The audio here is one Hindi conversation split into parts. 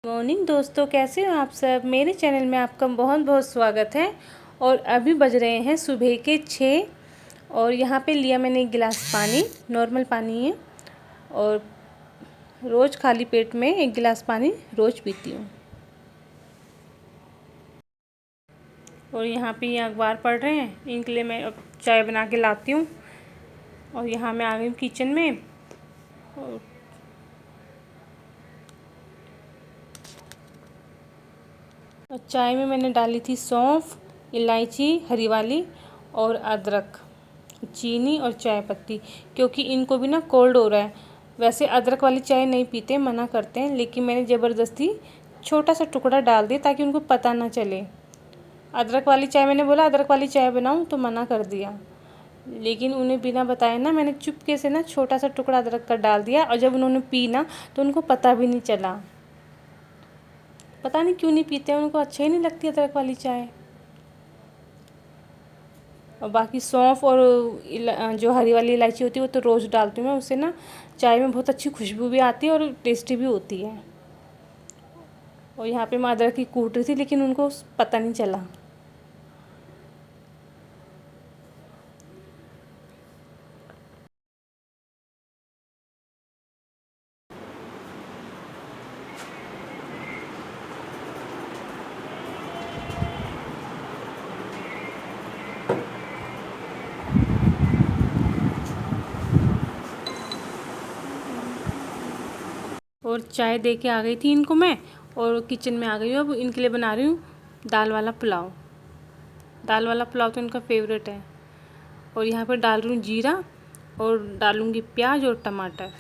मॉर्निंग दोस्तों, कैसे हो आप सब। मेरे चैनल में आपका बहुत बहुत स्वागत है। और अभी बज रहे हैं सुबह के 6 और यहाँ पे लिया मैंने एक गिलास पानी, नॉर्मल पानी है। और रोज़ खाली पेट में एक गिलास पानी रोज़ पीती हूँ। और यहाँ पे ये अखबार पढ़ रहे हैं, इनके लिए मैं अब चाय बना के लाती हूँ। और यहाँ मैं आ गई हूँ किचन में। और चाय में मैंने डाली थी सौंफ, इलायची हरी वाली और अदरक, चीनी और चाय पत्ती, क्योंकि इनको भी ना कोल्ड हो रहा है। वैसे अदरक वाली चाय नहीं पीते, मना करते हैं, लेकिन मैंने ज़बरदस्ती छोटा सा टुकड़ा डाल दिया ताकि उनको पता ना चले। अदरक वाली चाय मैंने बोला अदरक वाली चाय बनाऊं तो मना कर दिया, लेकिन उन्हें बिना बताए ना मैंने चुपके से ना छोटा सा टुकड़ा अदरक का डाल दिया। और जब उन्होंने पी ना तो उनको पता भी नहीं चला। पता नहीं क्यों नहीं पीते, उनको अच्छा ही नहीं लगती अदरक वाली चाय। और बाकी सौंफ और जो हरी वाली इलायची होती है वो तो रोज़ डालती हूँ मैं, उससे ना चाय में बहुत अच्छी खुशबू भी आती है और टेस्टी भी होती है। और यहाँ पे मैं अदरक की कूट रही थी, लेकिन उनको पता नहीं चला। और चाय दे के आ गई थी इनको मैं, और किचन में आ गई हूँ। अब इनके लिए बना रही हूँ दाल वाला पुलाव। दाल वाला पुलाव तो इनका फेवरेट है। और यहाँ पर डाल रही हूँ जीरा और डालूँगी प्याज और टमाटर,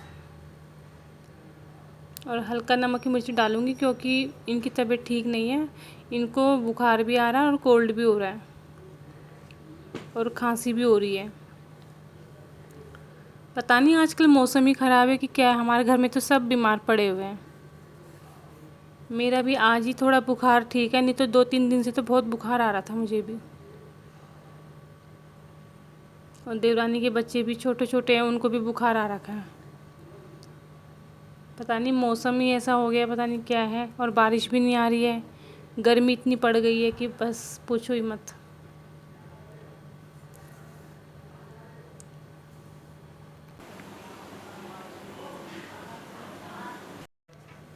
और हल्का नमक की मिर्ची डालूँगी क्योंकि इनकी तबीयत ठीक नहीं है। इनको बुखार भी आ रहा है और कोल्ड भी हो रहा है और खांसी भी हो रही है। पता नहीं आजकल मौसम ही ख़राब है कि क्या है, हमारे घर में तो सब बीमार पड़े हुए हैं। मेरा भी आज ही थोड़ा बुखार ठीक है, नहीं तो 2-3 दिन से तो बहुत बुखार आ रहा था मुझे भी। और देवरानी के बच्चे भी छोटे छोटे हैं, उनको भी बुखार आ रखा है। पता नहीं मौसम ही ऐसा हो गया, पता नहीं क्या है। और बारिश भी नहीं आ रही है, गर्मी इतनी पड़ गई है कि बस पूछो ही मत।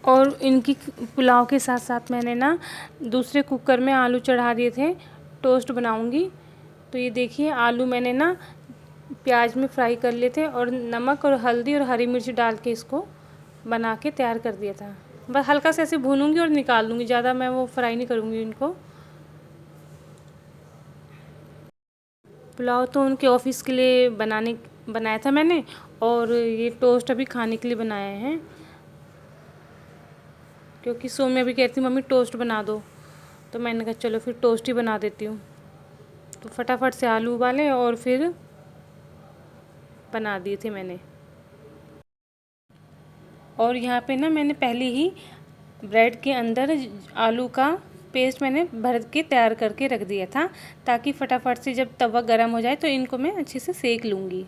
और इनकी पुलाव के साथ साथ मैंने ना दूसरे कुकर में आलू चढ़ा दिए थे, टोस्ट बनाऊंगी। तो ये देखिए आलू मैंने ना प्याज में फ्राई कर लिए थे और नमक और हल्दी और हरी मिर्च डाल के इसको बना के तैयार कर दिया था। बस हल्का से ऐसे भूनूंगी और निकाल दूँगी, ज़्यादा मैं वो फ्राई नहीं करूँगी इनको। पुलाव तो उनके ऑफिस के लिए बनाया था मैंने, और ये टोस्ट अभी खाने के लिए बनाए हैं, क्योंकि सोम्या भी कहती मम्मी टोस्ट बना दो। तो मैंने कहा चलो फिर टोस्ट ही बना देती हूँ। तो फटाफट से आलू उबाले और फिर बना दिए थे मैंने। और यहाँ पे ना मैंने पहले ही ब्रेड के अंदर आलू का पेस्ट मैंने भर के तैयार करके रख दिया था, ताकि फटाफट से जब तवा गर्म हो जाए तो इनको मैं अच्छे से सेक लूँगी।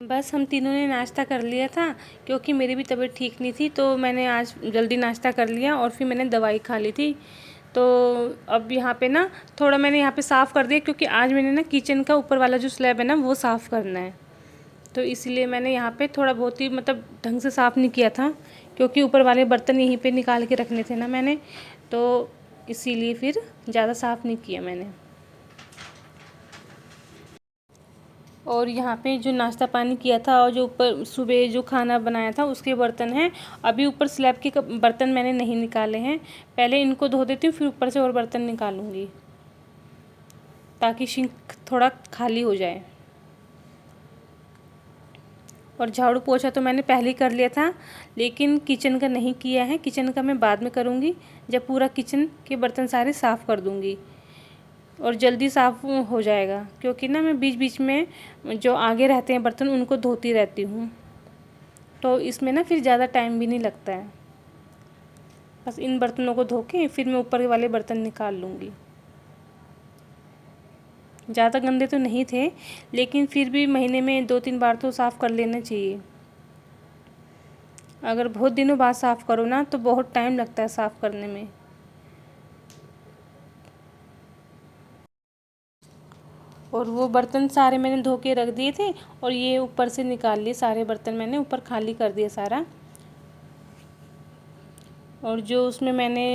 बस हम तीनों ने नाश्ता कर लिया था, क्योंकि मेरी भी तबीयत ठीक नहीं थी, तो मैंने आज जल्दी नाश्ता कर लिया और फिर मैंने दवाई खा ली थी। तो अब यहाँ पे ना थोड़ा मैंने यहाँ पे साफ़ कर दिया, क्योंकि आज मैंने ना किचन का ऊपर वाला जो स्लैब है ना वो साफ़ करना है। तो इसीलिए मैंने यहाँ पे थोड़ा बहुत ही मतलब ढंग से साफ़ नहीं किया था, क्योंकि ऊपर वाले बर्तन यहीं पे निकाल के रखने थे ना मैंने, तो इसीलिए फिर ज़्यादा साफ़ नहीं किया मैंने। और यहाँ पे जो नाश्ता पानी किया था और जो ऊपर सुबह जो खाना बनाया था उसके बर्तन हैं। अभी ऊपर स्लैब के बर्तन मैंने नहीं निकाले हैं, पहले इनको धो देती हूँ फिर ऊपर से और बर्तन निकालूंगी, ताकि सिंक थोड़ा खाली हो जाए। और झाड़ू पोछा तो मैंने पहले ही कर लिया था, लेकिन किचन का नहीं किया है। किचन का मैं बाद में करूँगी, जब पूरा किचन के बर्तन सारे साफ़ कर दूँगी और जल्दी साफ़ हो जाएगा, क्योंकि ना मैं बीच बीच में जो आगे रहते हैं बर्तन उनको धोती रहती हूँ, तो इसमें ना फिर ज़्यादा टाइम भी नहीं लगता है। बस इन बर्तनों को धो के फिर मैं ऊपर वाले बर्तन निकाल लूँगी। ज़्यादा गंदे तो नहीं थे, लेकिन फिर भी महीने में 2-3 बार तो साफ़ कर लेना चाहिए। अगर बहुत दिनों बाद साफ़ करो ना तो बहुत टाइम लगता है साफ़ करने में। और वो बर्तन सारे मैंने धो के रख दिए थे और ये ऊपर से निकाल लिए, सारे बर्तन मैंने ऊपर खाली कर दिया सारा। और जो उसमें मैंने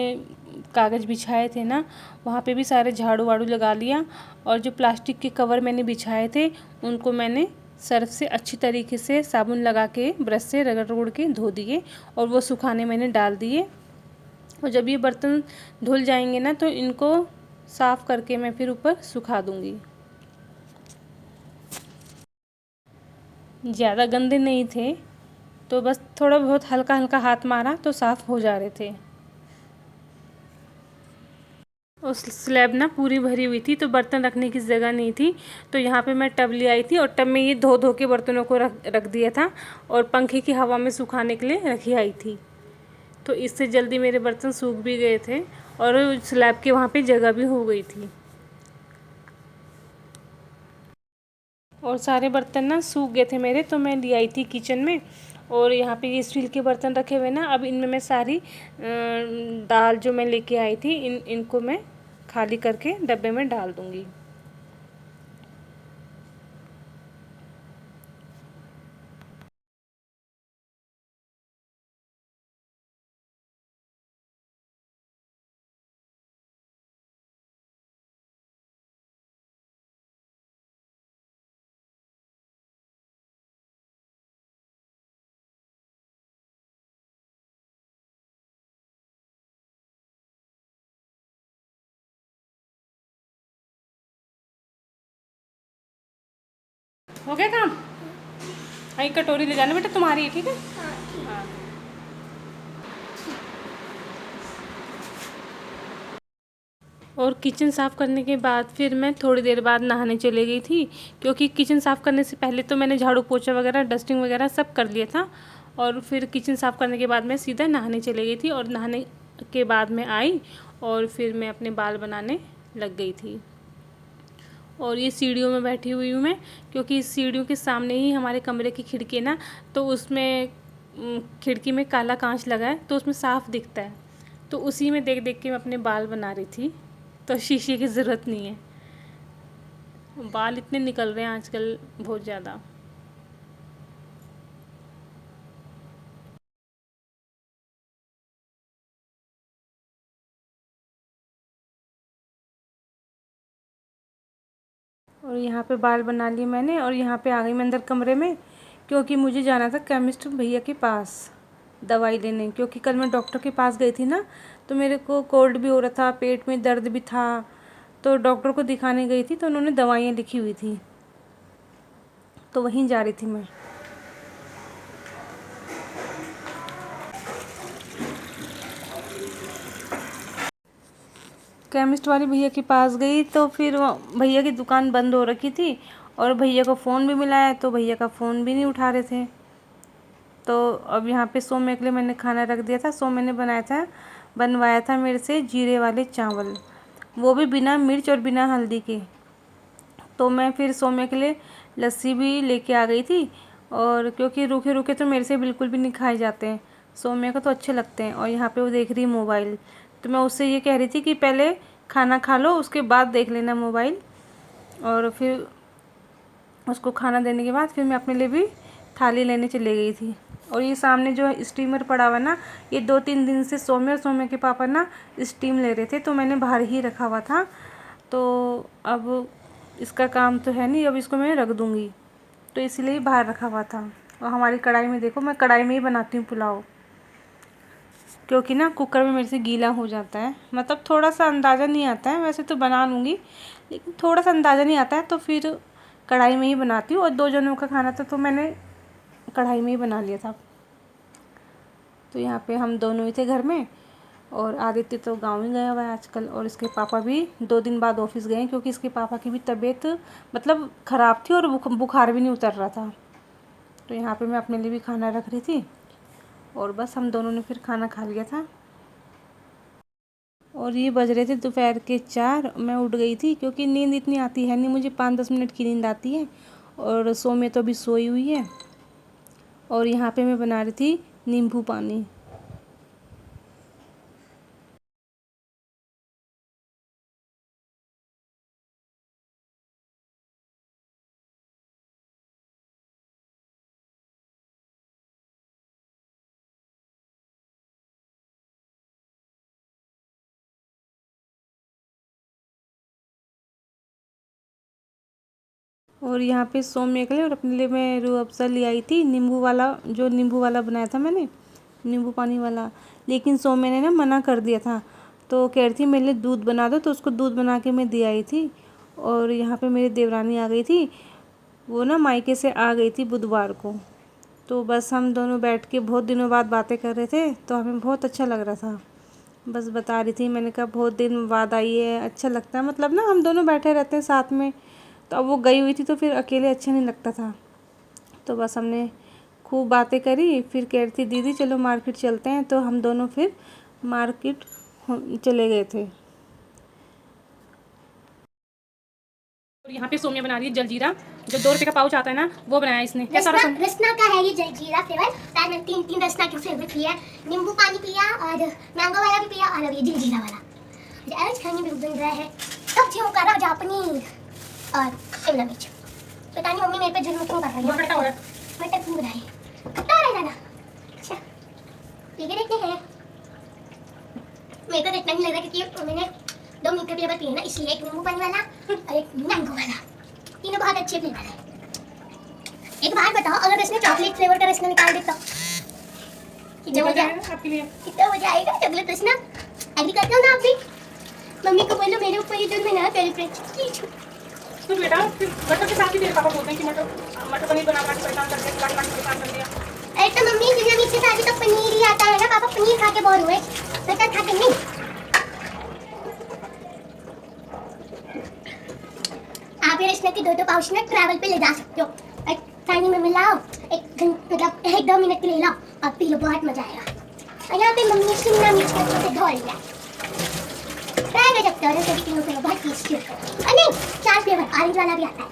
कागज़ बिछाए थे ना, वहाँ पे भी सारे झाड़ू वाड़ू लगा लिया। और जो प्लास्टिक के कवर मैंने बिछाए थे उनको मैंने सर्फ़ से अच्छी तरीके से साबुन लगा के ब्रश से रगड़ रगड़ के धो दिए और वो सुखाने मैंने डाल दिए। और जब ये बर्तन धुल जाएंगे ना तो इनको साफ़ करके मैं फिर ऊपर सुखा दूँगी। ज़्यादा गंदे नहीं थे, तो बस थोड़ा बहुत हल्का हल्का हाथ मारा तो साफ़ हो जा रहे थे। और स्लैब ना पूरी भरी हुई थी तो बर्तन रखने की जगह नहीं थी, तो यहाँ पे मैं टब ले आई थी और टब में ये धो धो के बर्तनों को रख दिया था और पंखे की हवा में सुखाने के लिए रखी आई थी। तो इससे जल्दी मेरे बर्तन सूख भी गए थे और स्लैब के वहाँ पे जगह भी हो गई थी। और सारे बर्तन ना सूख गए थे मेरे, तो मैं ले आई थी किचन में। और यहाँ पे ये स्टील के बर्तन रखे हुए ना, अब इनमें मैं सारी दाल जो मैं लेके आई थी इनको मैं खाली करके डब्बे में डाल दूँगी। हो गया काम? हाँ, एक कटोरी ले जाना बेटा, तुम्हारी है, ठीक है? हाँ। और किचन साफ़ करने के बाद फिर मैं थोड़ी देर बाद नहाने चली गई थी, क्योंकि किचन साफ़ करने से पहले तो मैंने झाड़ू पोछा वगैरह डस्टिंग वगैरह सब कर लिया था। और फिर किचन साफ़ करने के बाद मैं सीधा नहाने चली गई थी और नहाने के बाद मैं आई और फिर मैं अपने बाल बनाने लग गई थी। और ये सीढ़ियों में बैठी हुई हूँ मैं, क्योंकि इस सीढ़ियों के सामने ही हमारे कमरे की खिड़की है ना, तो उसमें खिड़की में काला कांच लगा है तो उसमें साफ़ दिखता है। तो उसी में देख देख के मैं अपने बाल बना रही थी, तो शीशे की ज़रूरत नहीं है। बाल इतने निकल रहे हैं आजकल बहुत ज़्यादा। और यहाँ पे बाल बना लिए मैंने और यहाँ पे आ गई मैं अंदर कमरे में, क्योंकि मुझे जाना था केमिस्ट भैया के पास दवाई लेने। क्योंकि कल मैं डॉक्टर के पास गई थी ना, तो मेरे को कोल्ड भी हो रहा था, पेट में दर्द भी था, तो डॉक्टर को दिखाने गई थी तो उन्होंने दवाइयाँ लिखी हुई थी, तो वहीं जा रही थी मैं। केमिस्ट वाले भैया के पास गई तो फिर भैया की दुकान बंद हो रखी थी और भैया को फ़ोन भी मिलाया तो भैया का फ़ोन भी नहीं उठा रहे थे। तो अब यहाँ पे सौम्य के लिए मैंने खाना रख दिया था। सौम्य ने बनवाया था मेरे से जीरे वाले चावल, वो भी बिना मिर्च और बिना हल्दी के। तो मैं फिर सौम्य के लिए लस्सी भी लेके आ गई थी, और क्योंकि रूखे रूखे तो मेरे से बिल्कुल भी नहीं खाए जाते हैं, सौम्य को तो अच्छे लगते हैं। और यहाँ पे वो देख रही मोबाइल, तो मैं उससे ये कह रही थी कि पहले खाना खा लो उसके बाद देख लेना मोबाइल। और फिर उसको खाना देने के बाद फिर मैं अपने लिए भी थाली लेने चली गई थी। और ये सामने जो है स्टीमर पड़ा हुआ ना, ये 2-3 दिन से सौम्य और सौम्य के पापा ना स्टीम ले रहे थे, तो मैंने बाहर ही रखा हुआ था। तो अब इसका काम तो है नहीं, अब इसको मैं रख दूँगी, तो इसलिए बाहर रखा हुआ था। और हमारी कढ़ाई में देखो, मैं कढ़ाई में ही बनाती हूँ पुलाव, क्योंकि ना कुकर में मेरे से गीला हो जाता है। मतलब थोड़ा सा अंदाज़ा नहीं आता है, वैसे तो बना लूँगी लेकिन थोड़ा सा अंदाज़ा नहीं आता है, तो फिर कढ़ाई में ही बनाती हूँ। और 2 जनों का खाना था तो मैंने कढ़ाई में ही बना लिया था। तो यहाँ पे हम दोनों ही थे घर में, और आदित्य तो गाँव ही गया हुआ है आजकल, और इसके पापा भी 2 दिन बाद ऑफिस गए हैं, क्योंकि इसके पापा की भी तबीयत मतलब ख़राब थी और बुखार भी नहीं उतर रहा था। तो यहाँ पे मैं अपने लिए भी खाना रख रही थी, और बस हम दोनों ने फिर खाना खा लिया था। और ये बज रहे थे दोपहर के 4। मैं उठ गई थी, क्योंकि नींद इतनी आती है नहीं, मुझे 5-10 मिनट की नींद आती है। और सो में तो अभी सोई हुई है। और यहाँ पे मैं बना रही थी नींबू पानी। और यहाँ पे सौम्य के लिए और अपने लिए मैं रूह अफ़ज़ा ले आई थी, नींबू वाला, जो नींबू वाला बनाया था मैंने, नींबू पानी वाला। लेकिन सौम्य ने ना मना कर दिया था, तो कह रही थी मेरे लिए दूध बना दो, तो उसको दूध बना के मैं दे आई थी। और यहाँ पे मेरी देवरानी आ गई थी, वो ना मायके से आ गई थी बुधवार को। तो बस हम दोनों बैठ के बहुत दिनों बाद बातें कर रहे थे, तो हमें बहुत अच्छा लग रहा था। बस बता रही थी, मैंने कहा बहुत दिन बाद आई है, अच्छा लगता है, मतलब ना हम दोनों बैठे रहते हैं साथ में। तो अब वो गई हुई थी तो फिर अकेले अच्छा नहीं लगता था। तो बस हमने खूब बातें करी, फिर कह रही थी दीदी चलो मार्केट चलते हैं, तो हम दोनों फिर मार्केट चले गए थे। और यहाँ पे सौम्या बना रही है जलजीरा, जो 2 रुपये का पाउच आता है ना, वो बनाया इसने। कैसा रहा? रसना का है ये जलजीरा फ्लेवर। मैंने 3 रसना के फ्लेवर पिया, नींबू पानी पिया और मैंगो वाला भी पिया और अब ये जलजीरा वाला। आज खाने में बन रहा है सब्जियों का राजा पनीर और शिमला मिर्च। पता नहीं मम्मी मेरे पे जुल्म क्यों कर रही है। मटर क्यों बनाए खट्टा है ना। अच्छा ये भी देखते हैं। मेरे को इतना नहीं लग रहा क्योंकि मैंने 2 मीठे फ्लेवर पिए ना, इसलिए एक नींबू पानी वाला और एक मैंगो वाला, तीनों बहुत अच्छे फ्लेवर है। एक बात बताओ, अगर इसने चॉकलेट फ्लेवर का रसना निकाल देता कितना मजा आएगा आपके लिए? कितना मजा आएगा चॉकलेट रसना। एग्री करते हो ना आप भी? मम्मी को बोलो मेरे ऊपर ये जुल्म है ना करे प्लीज। तो बेटा फिर मटर के साथ ही तेरे पापा बोलते हैं कि मटर पनीर बना के परेशान कर दिया, परेशान कर दिया। अरे तो मम्मी शिमला मिर्च के साथ भी तो पनीर ही आता है ना, पापा पनीर खा के बोर हुए, मटर खा के नहीं। आप ये रसना के 2 पाउच ना ट्रैवल पे ले जा सकते हो, एक थाली में मिलाओ, मतलब 1-2 मिनट के लिए लाओ और पी लो, बहुत मजा आएगा। और यहाँ पे मम्मी ने शिमला मिर्च को अच्छे से धो लिया, ट्राई कर सकते हो, जैसे कि 3 फ्लेवर बहुत टेस्टी होता है। और नहीं 4 फ्लेवर ऑरेंज वाला भी आता है।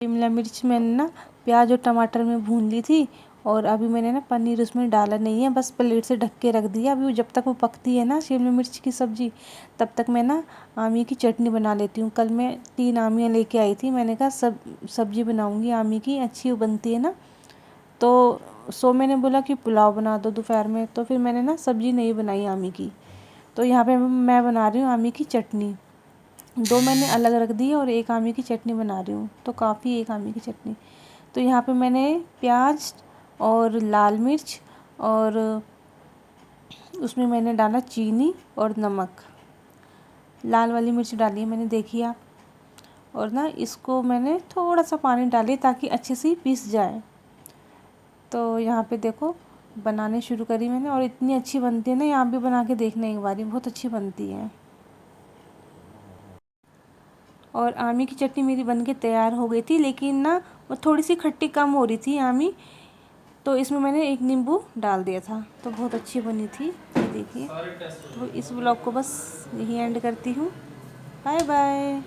शिमला मिर्च मैंने ना प्याज और टमाटर में भून ली थी, और अभी मैंने ना पनीर उसमें डाला नहीं है, बस प्लेट से ढक के रख दिया। अभी जब तक वो पकती है ना शिमला मिर्च की सब्ज़ी, तब तक मैं ना आमी की चटनी बना लेती हूँ। कल मैं 3 आमियाँ लेके आई थी, मैंने कहा सब्ज़ी बनाऊँगी आमी की, अच्छी बनती है ना। तो सौम्य ने बोला कि पुलाव बना दो दोपहर में, तो फिर मैंने ना सब्ज़ी नहीं बनाई आमी की। तो यहाँ पे मैं बना रही हूँ आमी की चटनी। 2 मैंने अलग रख दी है और 1 आमी की चटनी बना रही हूँ, तो काफ़ी 1 आमी की चटनी। तो यहाँ पे मैंने प्याज और लाल मिर्च और उसमें मैंने डाला चीनी और नमक, लाल वाली मिर्च डाली है मैंने, देखिए आप। और ना इसको मैंने थोड़ा सा पानी डाली ताकि अच्छे से पीस जाए। तो यहाँ पे देखो बनाने शुरू करी मैंने, और इतनी अच्छी बनती है ना, यहाँ भी बना के देखना एक बार, बहुत अच्छी बनती है। और आमी की चटनी मेरी बनके तैयार हो गई थी, लेकिन ना वो थोड़ी सी खट्टी कम हो रही थी यामी, तो इसमें मैंने एक नींबू डाल दिया था, तो बहुत अच्छी बनी थी। ये देखिए। तो इस व्लॉग को बस यही एंड करती हूँ। Bye bye.